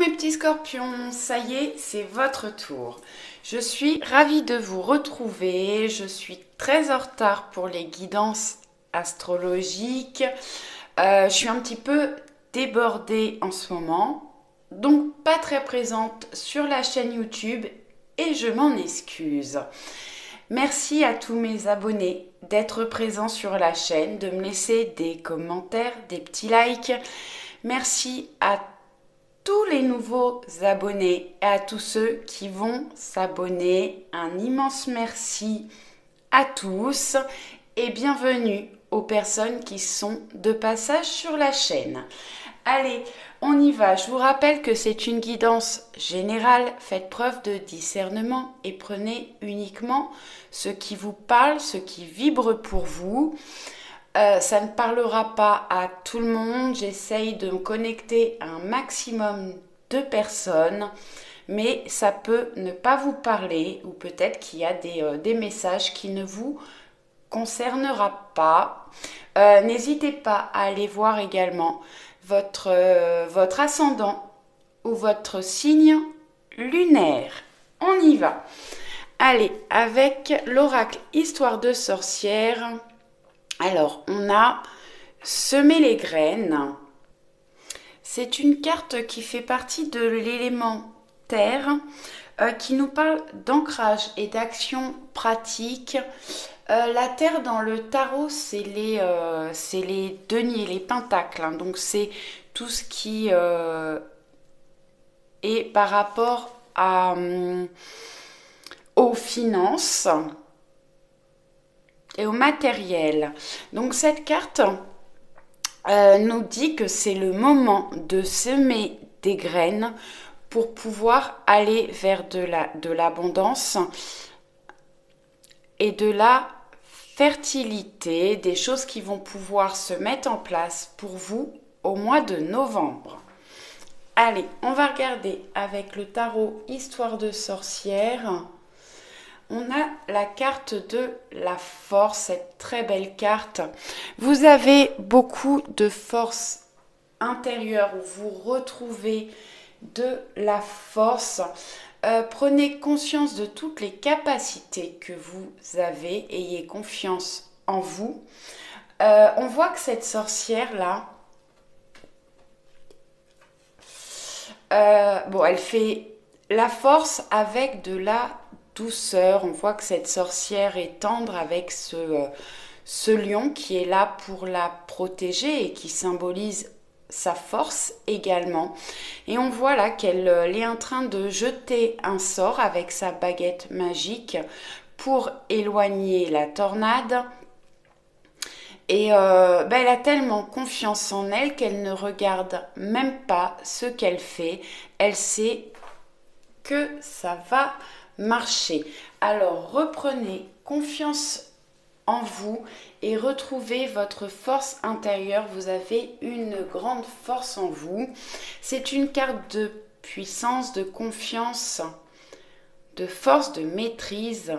mes petits scorpions, ça y est, c'est votre tour. Je suis ravie de vous retrouver, je suis très en retard pour les guidances astrologiques. Je suis un petit peu débordée en ce moment, donc pas très présente sur la chaîne YouTube et je m'en excuse. Merci à tous mes abonnés d'être présents sur la chaîne, de me laisser des commentaires, des petits likes. Merci à tous les nouveaux abonnés et à tous ceux qui vont s'abonner. Un immense merci à tous et bienvenue aux personnes qui sont de passage sur la chaîne. Allez, on y va. Je vous rappelle que c'est une guidance générale. Faites preuve de discernement et prenez uniquement ce qui vous parle, ce qui vibre pour vous. Ça ne parlera pas à tout le monde. J'essaye de me connecter à un maximum de personnes, mais ça peut ne pas vous parler ou peut-être qu'il y a des messages qui ne vous concernera pas. N'hésitez pas à aller voir également votre ascendant ou votre signe lunaire. On y va. Allez, avec l'oracle Histoire de sorcière. Alors, on a semé les graines. C'est une carte qui fait partie de l'élément terre, qui nous parle d'ancrage et d'action pratique. La terre dans le tarot, c'est les deniers, les pentacles. Hein. Donc, c'est tout ce qui est par rapport aux finances et au matériel. Donc cette carte nous dit que c'est le moment de semer des graines pour pouvoir aller vers de l'abondance et de la fertilité, des choses qui vont pouvoir se mettre en place pour vous au mois de novembre. Allez, on va regarder avec le tarot Histoire de sorcière. On a la carte de la force, cette très belle carte. Vous avez beaucoup de force intérieure où vous retrouvez de la force. Prenez conscience de toutes les capacités que vous avez. Ayez confiance en vous. On voit que cette sorcière-là, elle fait la force avec de la douceur. On voit que cette sorcière est tendre avec ce lion qui est là pour la protéger et qui symbolise sa force également. Et on voit là qu'elle est en train de jeter un sort avec sa baguette magique pour éloigner la tornade. Et elle a tellement confiance en elle qu'elle ne regarde même pas ce qu'elle fait. Elle sait que ça va marcher. Alors reprenez confiance en vous et retrouvez votre force intérieure. Vous avez une grande force en vous. C'est une carte de puissance, de confiance, de force, de maîtrise.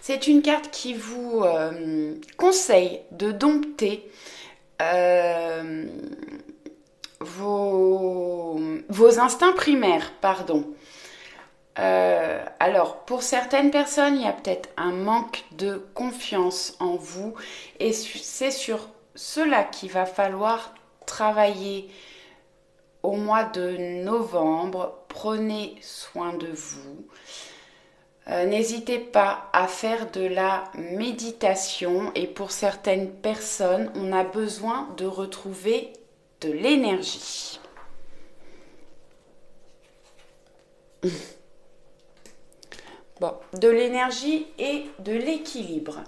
C'est une carte qui vous conseille de dompter vos instincts primaires, pardon. Alors, pour certaines personnes, il y a peut-être un manque de confiance en vous et c'est sur cela qu'il va falloir travailler au mois de novembre. Prenez soin de vous. N'hésitez pas à faire de la méditation et pour certaines personnes, on a besoin de retrouver de l'énergie. Bon, de l'énergie et de l'équilibre.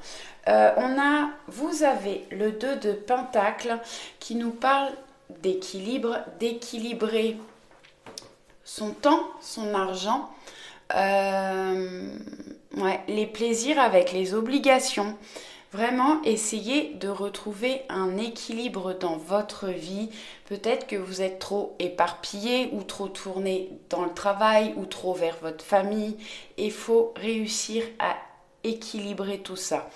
Vous avez le 2 de Pentacle qui nous parle d'équilibre, d'équilibrer son temps, son argent, les plaisirs avec les obligations. Vraiment, essayez de retrouver un équilibre dans votre vie. Peut-être que vous êtes trop éparpillé ou trop tourné dans le travail ou trop vers votre famille. Il faut réussir à équilibrer tout ça.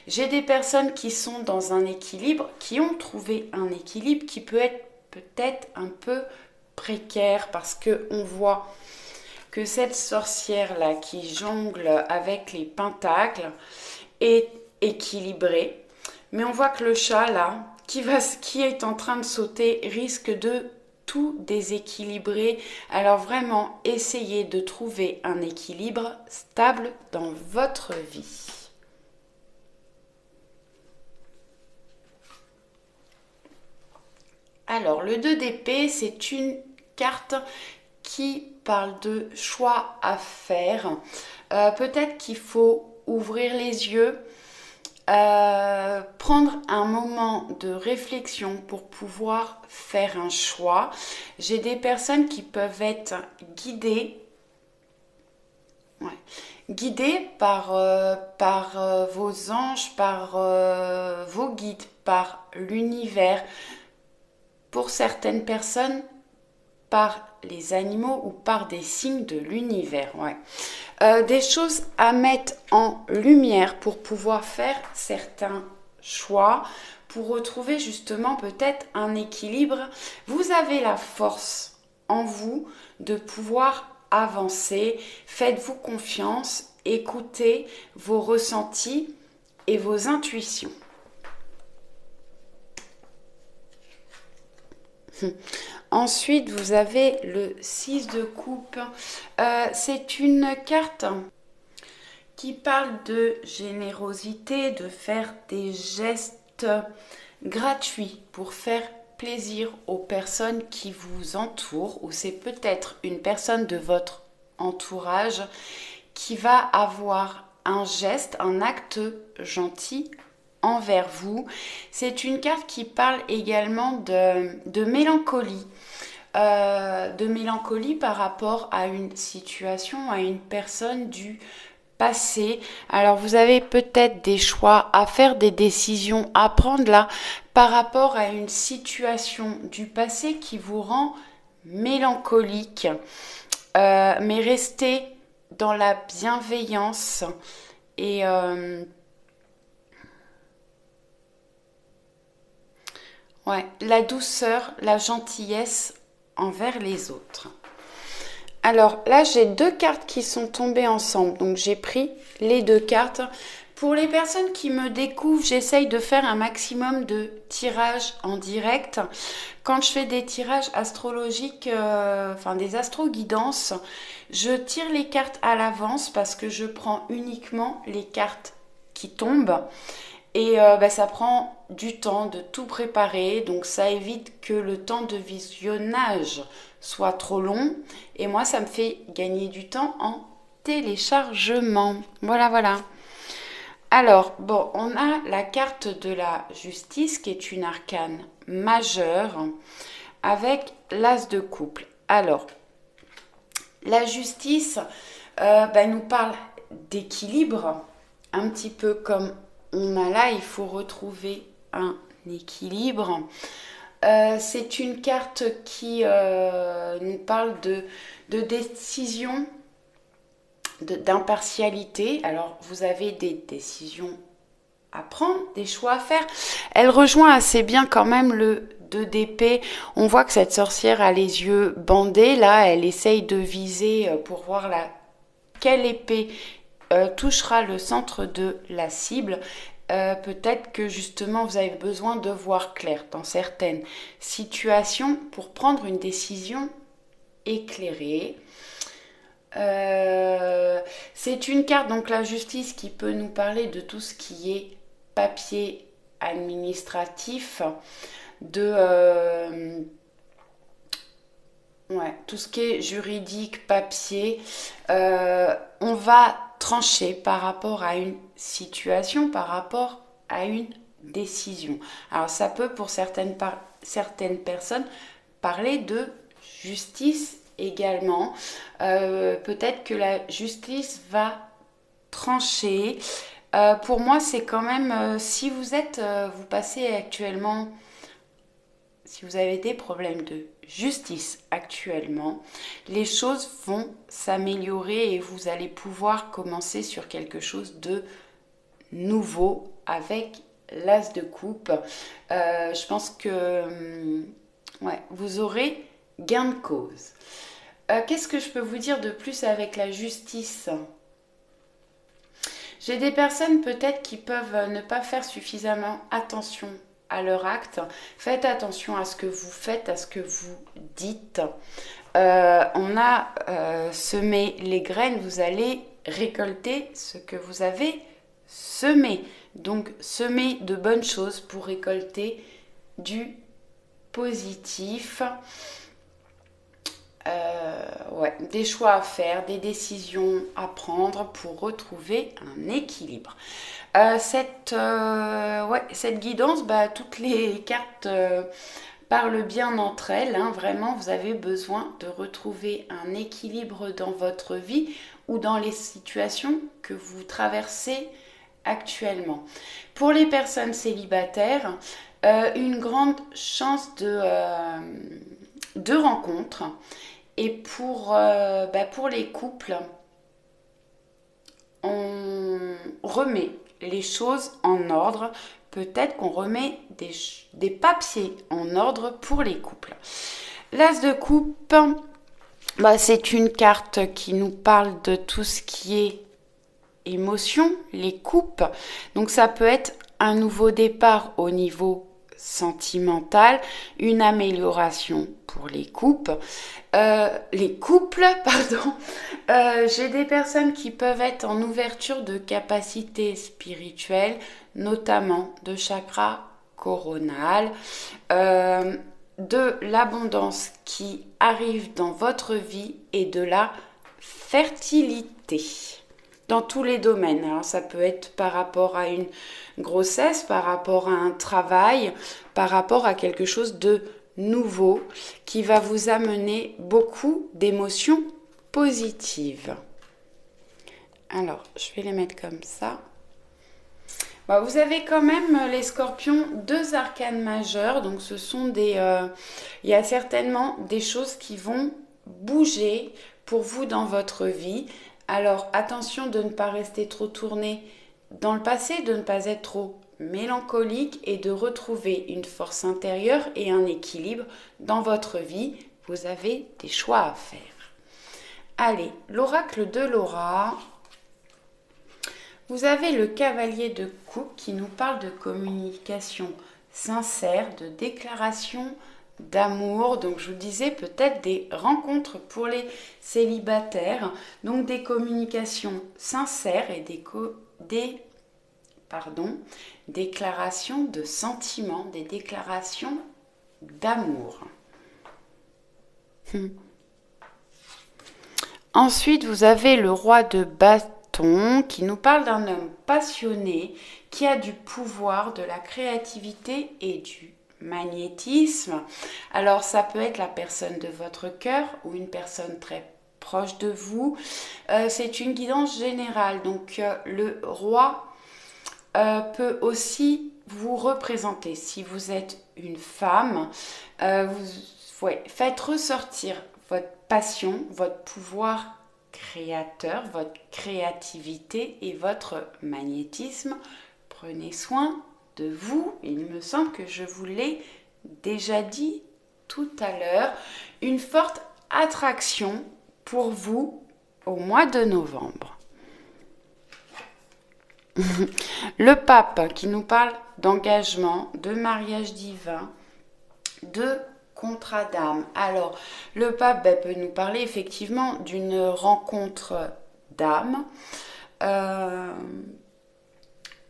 J'ai des personnes qui sont dans un équilibre, qui ont trouvé un équilibre qui peut être peut-être un peu précaire parce que on voit que cette sorcière-là qui jongle avec les pentacles est équilibrée. Mais on voit que le chat, là, qui est en train de sauter, risque de tout déséquilibrer. Alors vraiment, essayez de trouver un équilibre stable dans votre vie. Alors, le 2 d'épée, c'est une carte qui parle de choix à faire. Peut-être qu'il faut ouvrir les yeux, prendre un moment de réflexion pour pouvoir faire un choix. J'ai des personnes qui peuvent être guidées, guidées par vos anges, par vos guides, par l'univers. Pour certaines personnes, par les animaux ou par des signes de l'univers. Des choses à mettre en lumière pour pouvoir faire certains choix, pour retrouver justement peut-être un équilibre. Vous avez la force en vous de pouvoir avancer. Faites-vous confiance, écoutez vos ressentis et vos intuitions. Ensuite, vous avez le 6 de coupe. C'est une carte qui parle de générosité, de faire des gestes gratuits pour faire plaisir aux personnes qui vous entourent, ou c'est peut-être une personne de votre entourage qui va avoir un geste, un acte gentil envers vous. C'est une carte qui parle également de mélancolie. De mélancolie par rapport à une situation, à une personne du passé. Alors vous avez peut-être des choix à faire, des décisions à prendre là par rapport à une situation du passé qui vous rend mélancolique. Mais restez dans la bienveillance et la douceur, la gentillesse envers les autres. Alors là, j'ai deux cartes qui sont tombées ensemble. Donc j'ai pris les deux cartes. Pour les personnes qui me découvrent, j'essaye de faire un maximum de tirages en direct. Quand je fais des tirages astrologiques, des astro-guidances, je tire les cartes à l'avance parce que je prends uniquement les cartes qui tombent. Et ça prend du temps de tout préparer, donc ça évite que le temps de visionnage soit trop long. Et moi, ça me fait gagner du temps en téléchargement. Voilà. Alors, on a la carte de la justice qui est une arcane majeure avec l'as de couple. Alors, la justice nous parle d'équilibre, un petit peu comme on a là, il faut retrouver un équilibre. C'est une carte qui nous parle de décision, d'impartialité. Alors, vous avez des décisions à prendre, des choix à faire. Elle rejoint assez bien quand même le 2 d'épée. On voit que cette sorcière a les yeux bandés. Là, elle essaye de viser pour voir quelle épée touchera le centre de la cible. Peut-être que justement vous avez besoin de voir clair dans certaines situations pour prendre une décision éclairée. C'est une carte, donc la justice, qui peut nous parler de tout ce qui est papier administratif, de tout ce qui est juridique, papier. On va trancher par rapport à une situation, par rapport à une décision. Alors ça peut pour certaines personnes parler de justice également. Peut-être que la justice va trancher. Pour moi, c'est quand même, si vous passez actuellement, si vous avez des problèmes de justice actuellement, les choses vont s'améliorer et vous allez pouvoir commencer sur quelque chose de nouveau avec l'as de coupe. Je pense que vous aurez gain de cause. Qu'est-ce que je peux vous dire de plus avec la justice? J'ai des personnes peut-être qui peuvent ne pas faire suffisamment attention à leur acte. Faites attention à ce que vous faites, à ce que vous dites. On a semé les graines, vous allez récolter ce que vous avez semé. Donc, semez de bonnes choses pour récolter du positif. Des choix à faire, des décisions à prendre pour retrouver un équilibre. Cette guidance, toutes les cartes parlent bien entre elles. Vraiment, vous avez besoin de retrouver un équilibre dans votre vie ou dans les situations que vous traversez actuellement. Pour les personnes célibataires, une grande chance de rencontre. Et pour les couples, on remet les choses en ordre. Peut-être qu'on remet des papiers en ordre pour les couples. L'As de coupe, c'est une carte qui nous parle de tout ce qui est émotion, les coupes. Donc ça peut être un nouveau départ au niveau sentimental, une amélioration pour les couples, j'ai des personnes qui peuvent être en ouverture de capacités spirituelles, notamment de chakra coronal, de l'abondance qui arrive dans votre vie et de la fertilité dans tous les domaines. Alors ça peut être par rapport à une grossesse, par rapport à un travail, par rapport à quelque chose de nouveau qui va vous amener beaucoup d'émotions positives. Alors, je vais les mettre comme ça. Vous avez quand même, les scorpions, 2 arcanes majeures. Donc, ce sont il y a certainement des choses qui vont bouger pour vous dans votre vie. Alors, attention de ne pas rester trop tourné dans le passé, de ne pas être trop mélancolique et de retrouver une force intérieure et un équilibre dans votre vie. Vous avez des choix à faire. Allez, l'oracle de Laura. Vous avez le cavalier de coupe qui nous parle de communication sincère, de déclaration d'amour. Donc je vous disais peut-être des rencontres pour les célibataires. Donc des communications sincères et déclarations de sentiments, des déclarations d'amour. Ensuite, vous avez le roi de bâton qui nous parle d'un homme passionné qui a du pouvoir, de la créativité et du magnétisme. Alors, ça peut être la personne de votre cœur ou une personne très proche de vous. C'est une guidance générale. Donc, le roi peut aussi vous représenter. Si vous êtes une femme, faites ressortir votre passion, votre pouvoir créateur, votre créativité et votre magnétisme. Prenez soin de vous. Il me semble que je vous l'ai déjà dit tout à l'heure. Une forte attraction pour vous au mois de novembre. Le pape qui nous parle d'engagement, de mariage divin, de contrat d'âme. Alors, le pape peut nous parler effectivement d'une rencontre d'âme.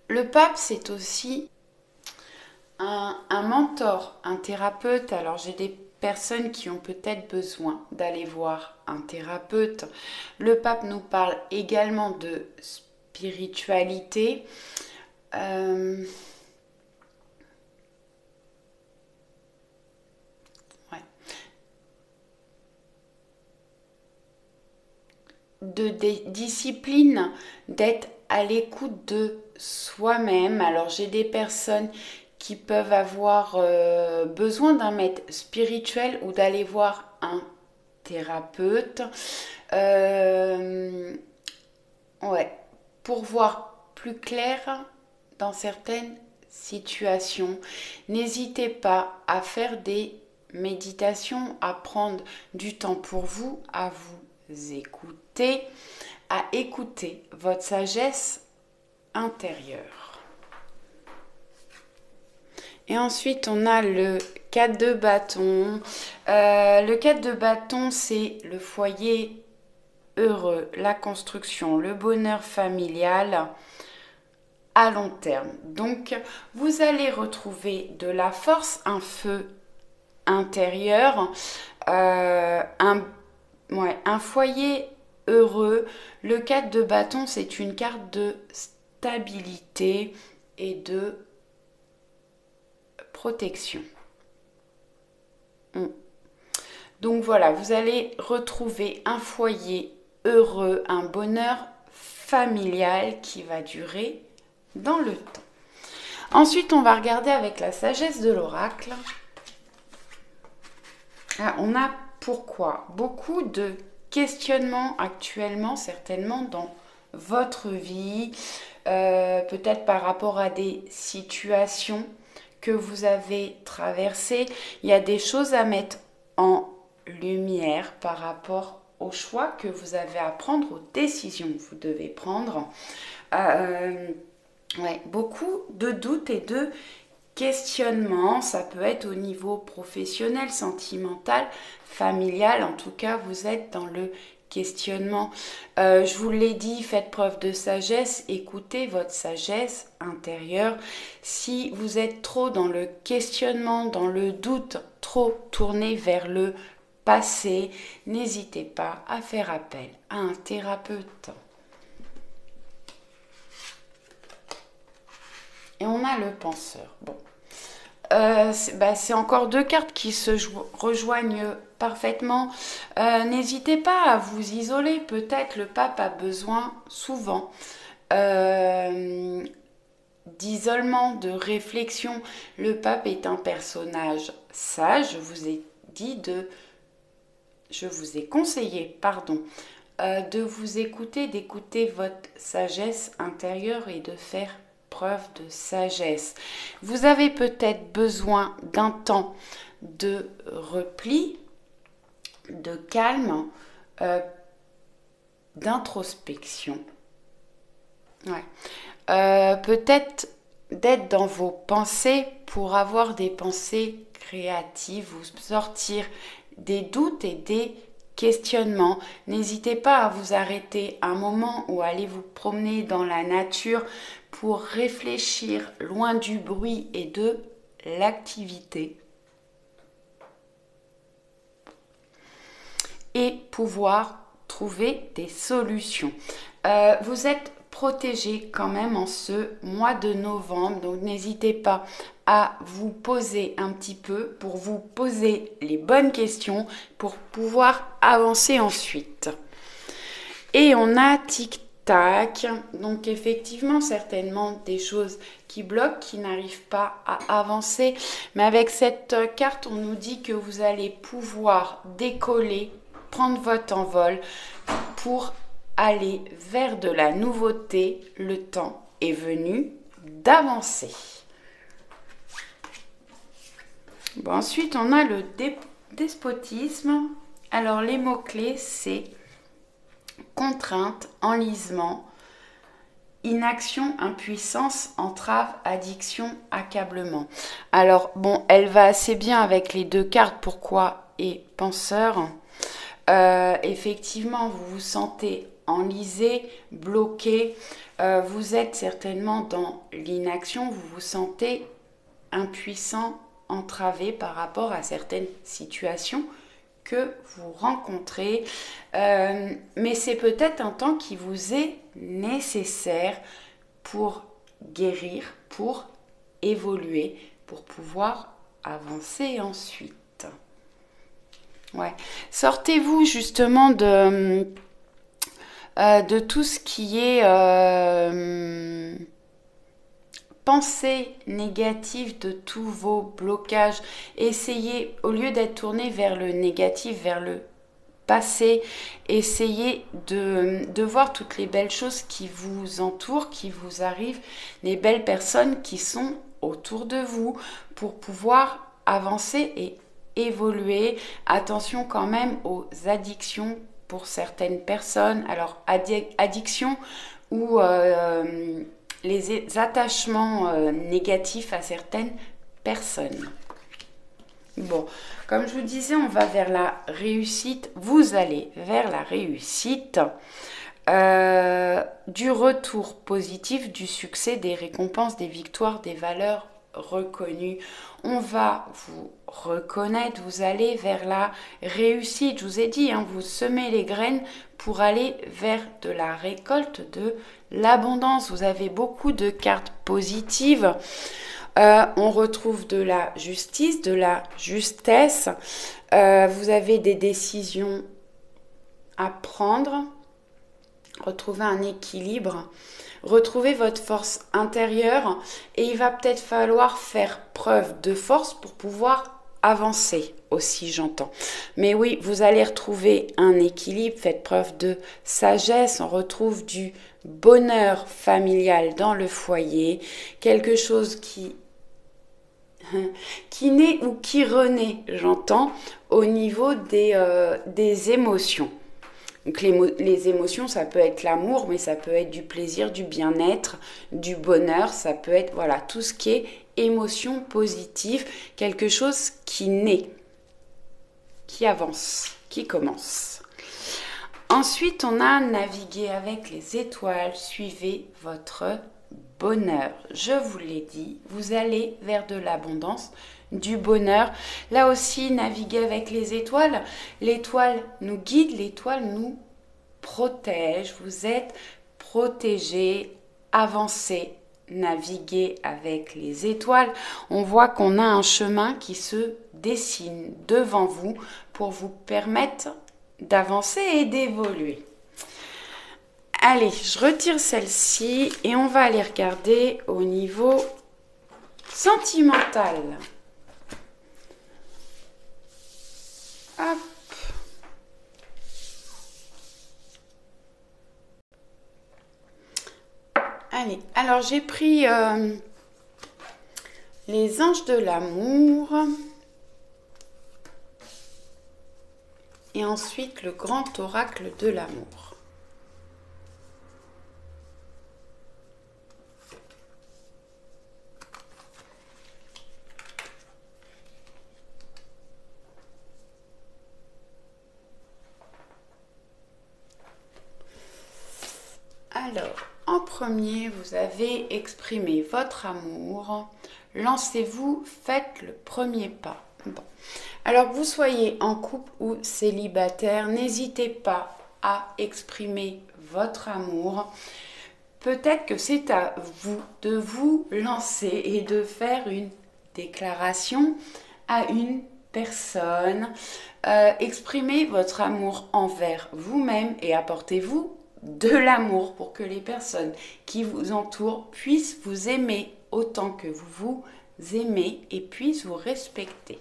Le pape, c'est aussi un mentor, un thérapeute. Alors, j'ai des personnes qui ont peut-être besoin d'aller voir un thérapeute. Le pape nous parle également de spiritualité. De discipline, d'être à l'écoute de soi-même. Alors j'ai des personnes qui peuvent avoir besoin d'un maître spirituel ou d'aller voir un thérapeute pour voir plus clair dans certaines situations. N'hésitez pas à faire des méditation, à prendre du temps pour vous, à vous écouter, à écouter votre sagesse intérieure. Et ensuite, on a le 4 de bâton. Le 4 de bâton, c'est le foyer heureux, la construction, le bonheur familial à long terme. Donc, vous allez retrouver de la force, un feu intérieur, un foyer heureux. Le 4 de bâton, c'est une carte de stabilité et de protection. Donc voilà, vous allez retrouver un foyer heureux, un bonheur familial qui va durer dans le temps. Ensuite, on va regarder avec la sagesse de l'oracle. On a pourquoi beaucoup de questionnements actuellement, certainement dans votre vie, peut-être par rapport à des situations que vous avez traversées. Il y a des choses à mettre en lumière par rapport aux choix que vous avez à prendre, aux décisions que vous devez prendre. Beaucoup de doutes et de questionnements. Ça peut être au niveau professionnel, sentimental, familial. En tout cas, vous êtes dans le questionnement. Je vous l'ai dit, faites preuve de sagesse, écoutez votre sagesse intérieure. Si vous êtes trop dans le questionnement, dans le doute, trop tourné vers le passé, n'hésitez pas à faire appel à un thérapeute. Et on a le penseur. Bon, c'est encore deux cartes qui se rejoignent parfaitement. N'hésitez pas à vous isoler. Peut-être le pape a besoin souvent d'isolement, de réflexion. Le pape est un personnage sage. Je vous ai conseillé, de vous écouter, d'écouter votre sagesse intérieure et de faire preuve de sagesse. Vous avez peut-être besoin d'un temps de repli, de calme, d'introspection. Peut-être d'être dans vos pensées pour avoir des pensées créatives, vous sortir des doutes et des questionnements. N'hésitez pas à vous arrêter un moment ou aller vous promener dans la nature pour réfléchir loin du bruit et de l'activité et pouvoir trouver des solutions. Vous êtes protégé quand même en ce mois de novembre, donc n'hésitez pas à vous poser un petit peu pour vous poser les bonnes questions pour pouvoir avancer ensuite. Et on a tic-tac, donc effectivement certainement des choses qui bloquent, qui n'arrivent pas à avancer, mais avec cette carte on nous dit que vous allez pouvoir décoller, prendre votre envol pour aller vers de la nouveauté. Le temps est venu d'avancer. Bon, ensuite, on a le despotisme. Alors, les mots-clés, c'est contrainte, enlisement, inaction, impuissance, entrave, addiction, accablement. Alors, bon, elle va assez bien avec les deux cartes, pourquoi et penseur. Effectivement, vous vous sentez enlisé, bloqué, vous êtes certainement dans l'inaction, vous vous sentez impuissant, entravé par rapport à certaines situations que vous rencontrez, mais c'est peut-être un temps qui vous est nécessaire pour guérir, pour évoluer, pour pouvoir avancer ensuite. Sortez-vous justement de tout ce qui est pensée négative, de tous vos blocages. Essayez, au lieu d'être tourné vers le négatif, vers le passé, essayez de voir toutes les belles choses qui vous entourent, qui vous arrivent, les belles personnes qui sont autour de vous pour pouvoir avancer et évoluer. Attention quand même aux addictions pour certaines personnes. Alors, addiction ou les attachements négatifs à certaines personnes. Bon, comme je vous disais, on va vers la réussite. Vous allez vers la réussite, du retour positif, du succès, des récompenses, des victoires, des valeurs reconnues. On va vous reconnaître, vous allez vers la réussite. Je vous ai dit, hein, vous semez les graines pour aller vers de la récolte, de l'abondance. Vous avez beaucoup de cartes positives. On retrouve de la justice, de la justesse. Vous avez des décisions à prendre. Retrouvez un équilibre. Retrouvez votre force intérieure. Et il va peut-être falloir faire preuve de force pour pouvoir avancer aussi, j'entends. Mais oui, vous allez retrouver un équilibre. Faites preuve de sagesse. On retrouve du bonheur familial dans le foyer. Quelque chose qui naît ou qui renaît, j'entends, au niveau des émotions. Donc les émotions, ça peut être l'amour, mais ça peut être du plaisir, du bien-être, du bonheur, ça peut être voilà tout ce qui est émotion positive, quelque chose qui naît, qui avance, qui commence. Ensuite, on a navigué avec les étoiles, suivez votre bonheur. Je vous l'ai dit, vous allez vers de l'abondance, du bonheur. Là aussi, naviguer avec les étoiles. L'étoile nous guide, l'étoile nous protège. Vous êtes protégés, avancez, naviguez avec les étoiles. On voit qu'on a un chemin qui se dessine devant vous pour vous permettre d'avancer et d'évoluer. Allez, je retire celle-ci et on va aller regarder au niveau sentimental. Hop. Allez, alors j'ai pris les anges de l'amour et ensuite le grand oracle de l'amour. Alors, en premier, vous avez exprimé votre amour. Lancez-vous, faites le premier pas. Bon. Alors que vous soyez en couple ou célibataire, n'hésitez pas à exprimer votre amour. Peut-être que c'est à vous de vous lancer et de faire une déclaration à une personne. Exprimez votre amour envers vous-même et apportez-vous de l'amour pour que les personnes qui vous entourent puissent vous aimer autant que vous vous aimez et puissent vous respecter.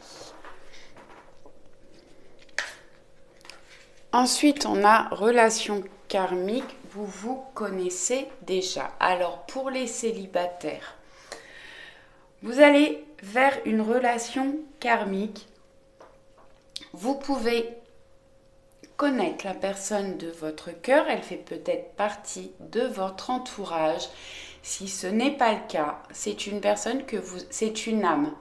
Ensuite, on a relation karmique. Vous vous connaissez déjà. Alors, pour les célibataires, vous allez vers une relation karmique. Vous pouvez connaître la personne de votre cœur, elle fait peut-être partie de votre entourage. Si ce n'est pas le cas, c'est une personne c'est une âme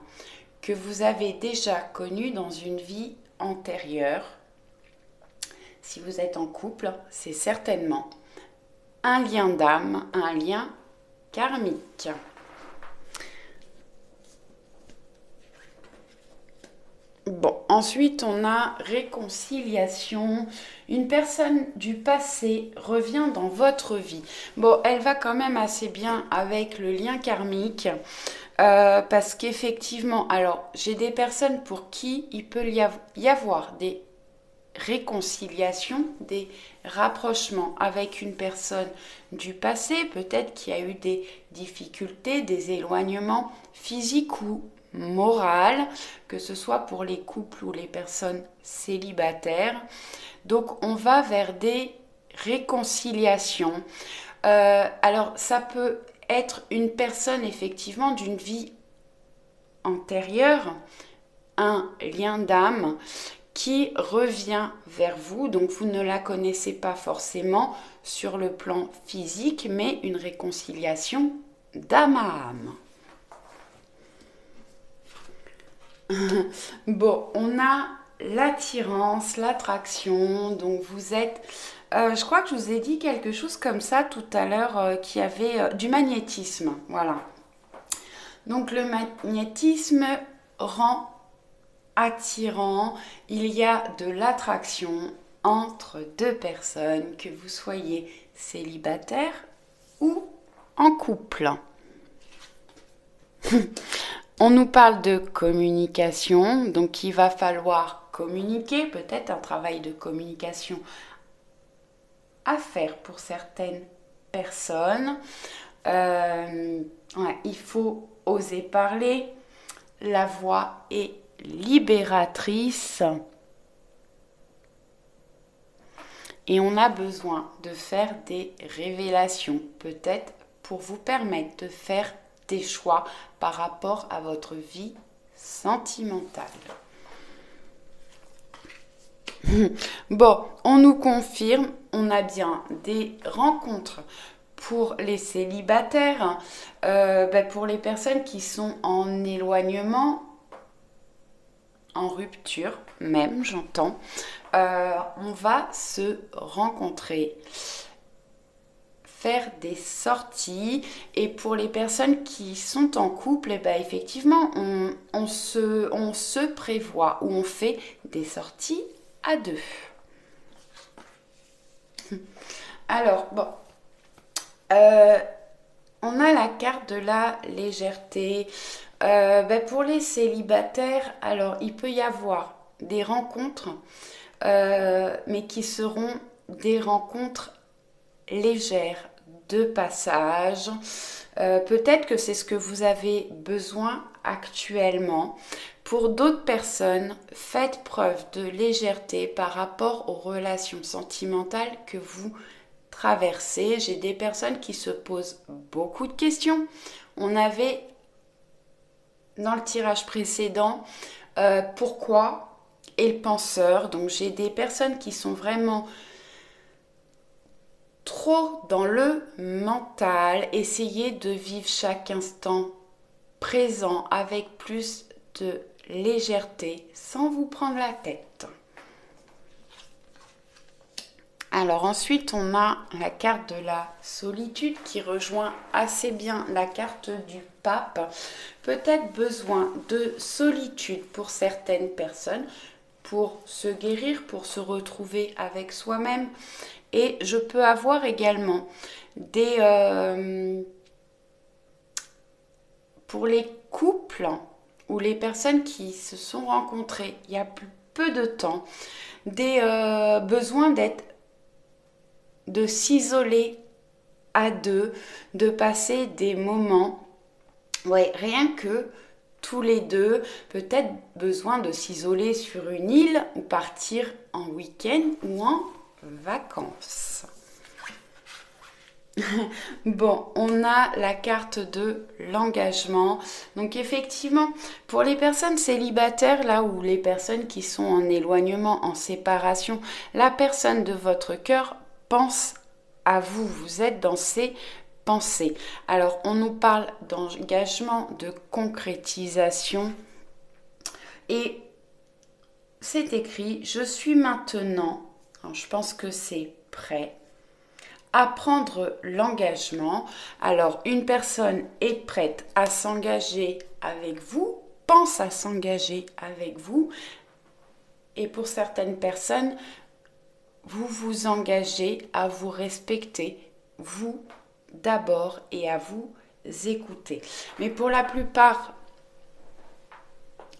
que vous avez déjà connue dans une vie antérieure. Si vous êtes en couple, c'est certainement un lien d'âme, un lien karmique. Bon, ensuite on a réconciliation. Une personne du passé revient dans votre vie. Bon, elle va quand même assez bien avec le lien karmique. Parce qu'effectivement, alors j'ai des personnes pour qui il peut y avoir des réconciliations, des rapprochements avec une personne du passé, peut-être qu'il y a eu des difficultés, des éloignements physiques ou moraux, que ce soit pour les couples ou les personnes célibataires. Donc on va vers des réconciliations. Alors ça peut être une personne effectivement d'une vie antérieure, un lien d'âme qui revient vers vous. Donc vous ne la connaissez pas forcément sur le plan physique, mais une réconciliation d'âme à âme. Bon, on a l'attirance, l'attraction. Donc vous êtes... je crois que je vous ai dit quelque chose comme ça tout à l'heure, qui avait du magnétisme. Voilà. Donc le magnétisme rend attirant, il y a de l'attraction entre deux personnes, que vous soyez célibataire ou en couple. On nous parle de communication, donc il va falloir communiquer, peut-être un travail de communication à faire pour certaines personnes. Ouais, il faut oser parler, la voix est libératrice et on a besoin de faire des révélations, peut-être pour vous permettre de faire des choix par rapport à votre vie sentimentale. Bon, on nous confirme, on a bien des rencontres pour les célibataires, pour les personnes qui sont en éloignement, en rupture même, j'entends, on va se rencontrer, faire des sorties. Et pour les personnes qui sont en couple, effectivement, on se prévoit ou on fait des sorties à deux. Alors, bon, on a la carte de la légèreté. Pour les célibataires, alors il peut y avoir des rencontres, mais qui seront des rencontres légères, de passage. Peut-être que c'est ce que vous avez besoin actuellement. Pour d'autres personnes, faites preuve de légèreté par rapport aux relations sentimentales que vous traversez. J'ai des personnes qui se posent beaucoup de questions. On avait dans le tirage précédent pourquoi et le penseur. Donc j'ai des personnes qui sont vraiment trop dans le mental. Essayez de vivre chaque instant présent avec plus de légèreté sans vous prendre la tête. Alors ensuite, on a la carte de la solitude qui rejoint assez bien la carte du pape. Peut-être besoin de solitude pour certaines personnes, pour se guérir, pour se retrouver avec soi-même. Et je peux avoir également des... pour les couples ou les personnes qui se sont rencontrées il y a peu de temps, des besoins de s'isoler à deux, de passer des moments, ouais, rien que tous les deux, peut-être besoin de s'isoler sur une île ou partir en week-end ou en vacances. Bon, on a la carte de l'engagement. Donc effectivement, pour les personnes célibataires, là, ou les personnes qui sont en éloignement, en séparation, la personne de votre cœur pense à vous. Vous êtes dans ses pensées. Alors, on nous parle d'engagement, de concrétisation. Et c'est écrit, je suis maintenant, alors je pense que c'est prêt, à prendre l'engagement. Alors, une personne est prête à s'engager avec vous, pense à s'engager avec vous. Et pour certaines personnes, vous vous engagez à vous respecter, vous d'abord, et à vous écouter. Mais pour la plupart,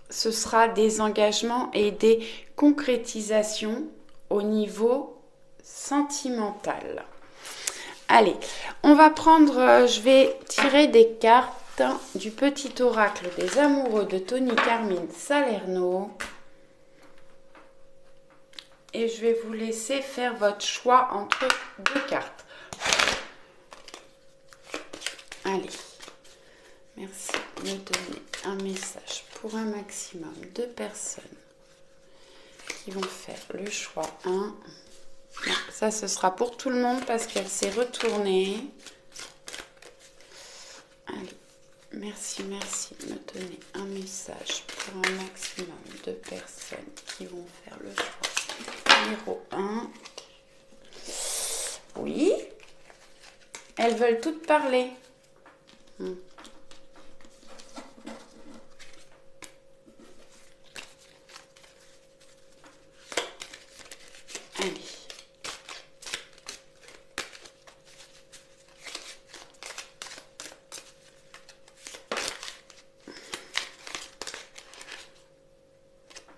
ce sera des engagements et des concrétisations au niveau sentimental. Allez, on va prendre, je vais tirer des cartes du petit oracle des amoureux de Tony Carmine Salerno. Et je vais vous laisser faire votre choix entre deux cartes. Allez, Merci de me donner un message pour un maximum de personnes qui vont faire le choix 1. Non, ça, ce sera pour tout le monde parce qu'elle s'est retournée. Allez, merci de me donner un message pour un maximum de personnes qui vont faire le choix numéro 1. Oui, elles veulent toutes parler. Allez.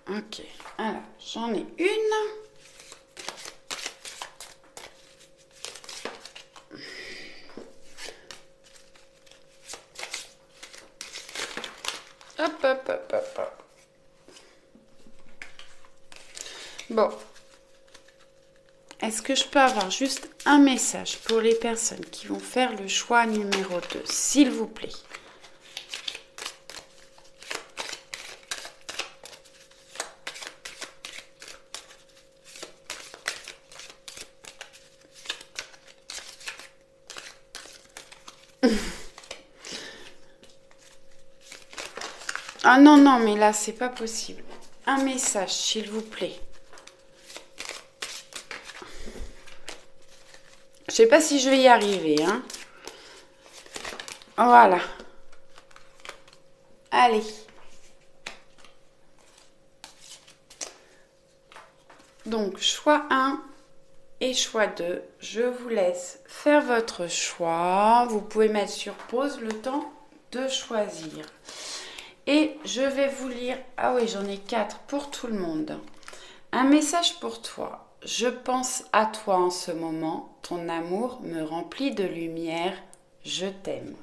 Ok, alors j'en ai une. Hop. Bon. Est-ce que je peux avoir juste un message pour les personnes qui vont faire le choix numéro 2, s'il vous plaît? Ah non, mais là, c'est pas possible. Un message, s'il vous plaît. Je sais pas si je vais y arriver, hein. Voilà. Allez. Donc, choix 1 et choix 2. Je vous laisse faire votre choix. Vous pouvez mettre sur pause le temps de choisir. Et je vais vous lire... Ah oui, j'en ai 4 pour tout le monde. Un message pour toi. Je pense à toi en ce moment. Ton amour me remplit de lumière. Je t'aime.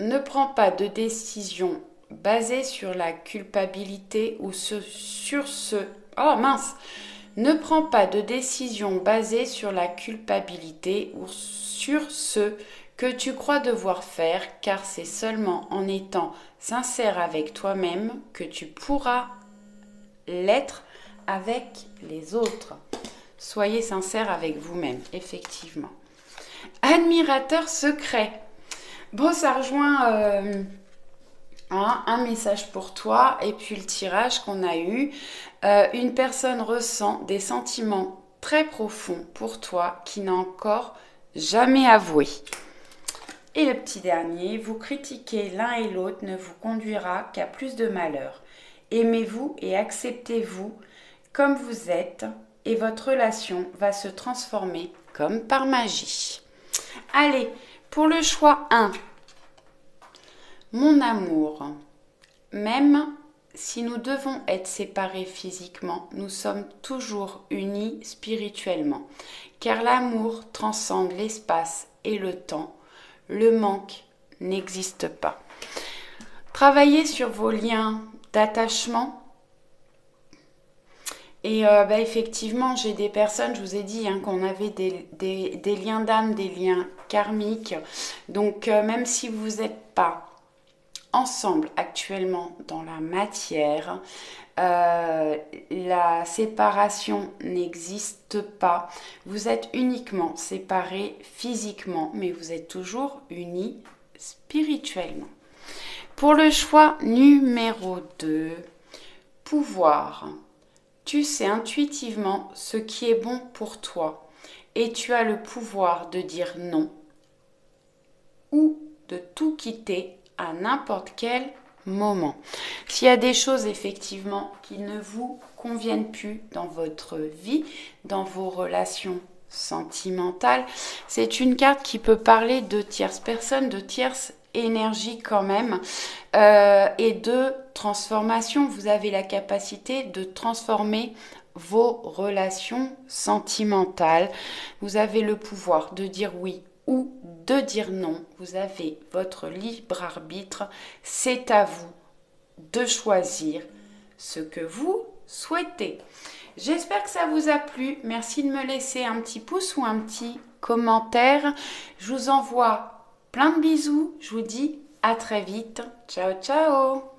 Ne prends pas de décision basée sur la culpabilité ou sur ce... Oh mince! Ne prends pas de décision basée sur la culpabilité ou sur ce que tu crois devoir faire, car c'est seulement en étant sincère avec toi-même que tu pourras l'être avec les autres. Soyez sincère avec vous-même, effectivement. Admirateur secret. Bon, ça rejoint un message pour toi et puis le tirage qu'on a eu. Une personne ressent des sentiments très profonds pour toi qui n'a encore jamais avoué. Et le petit dernier, vous critiquer l'un et l'autre ne vous conduira qu'à plus de malheur. Aimez-vous et acceptez-vous comme vous êtes et votre relation va se transformer comme par magie. Allez, pour le choix 1. Mon amour, même si nous devons être séparés physiquement, nous sommes toujours unis spirituellement, car l'amour transcende l'espace et le temps. Le manque n'existe pas. Travaillez sur vos liens d'attachement. Et effectivement, j'ai des personnes, je vous ai dit qu'on avait des liens d'âme, des liens karmiques. Donc, même si vous n'êtes pas ensemble actuellement dans la matière, la séparation n'existe pas. Vous êtes uniquement séparés physiquement, mais vous êtes toujours unis spirituellement. Pour le choix numéro 2, pouvoir. Tu sais intuitivement ce qui est bon pour toi et tu as le pouvoir de dire non ou de tout quitter à n'importe quel moment. S'il y a des choses effectivement qui ne vous conviennent plus dans votre vie, dans vos relations sentimentales, c'est une carte qui peut parler de tierces personnes, de tierces énergie quand même et de transformation. Vous avez la capacité de transformer vos relations sentimentales. Vous avez le pouvoir de dire oui ou de dire non. Vous avez votre libre arbitre. C'est à vous de choisir ce que vous souhaitez. J'espère que ça vous a plu. Merci de me laisser un petit pouce ou un petit commentaire. Je vous envoie plein de bisous. Je vous dis à très vite. Ciao, ciao!